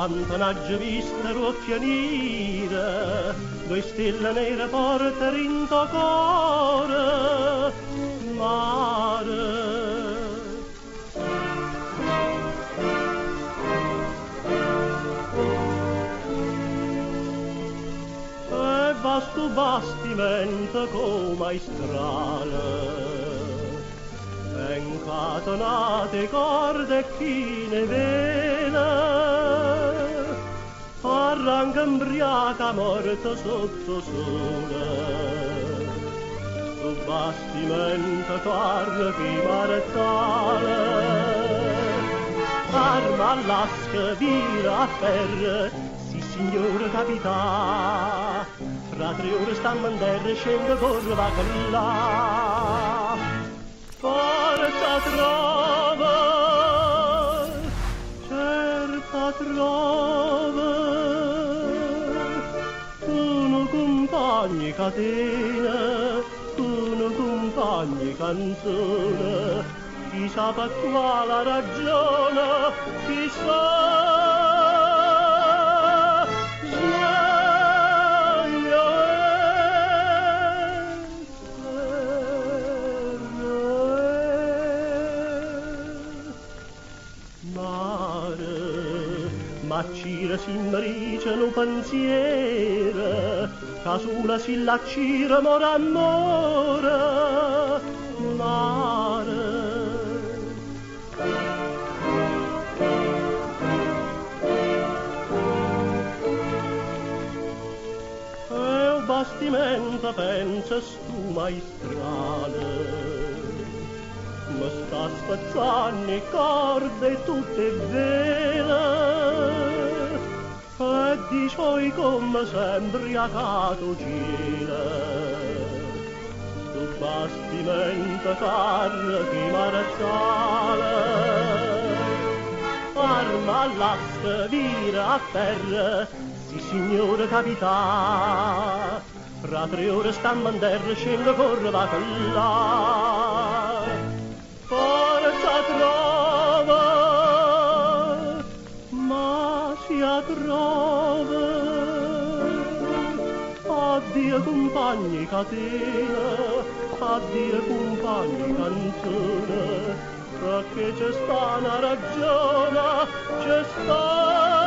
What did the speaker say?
quanto n'aggia vista fianire, due stelle nere porter in to cuore, mare. E vasto bastimento come strale, incatenate corde e chine vele, arranca imbriaca morta sotto sole. Su bastimento carne che marettale, arma all'asca, vira a ferro, sì signore capità. Fra 3 ore stammo in terra, scende corre va con là. Forza trova, certa trova, tu non compagni catena, tu non compagni canzone, chissà per quale ragione, chissà. Ma cira si marice no pensiero, ca sulla si l'accira mor amore, mare. E un bastimento pensa stu maestrale, ma sta spazzando corde tutte vele, e di cioi come sempre acato gira. Stu bastimento carne che marazzale, arma all'asca, vira a terra, sì signore capità. Fra 3 ore stammo in terra, scende corre va con là. Forza trova, ma si trova. Addio compagni catena, addio compagni canzone, perché c'è sta una ragione, c'è sta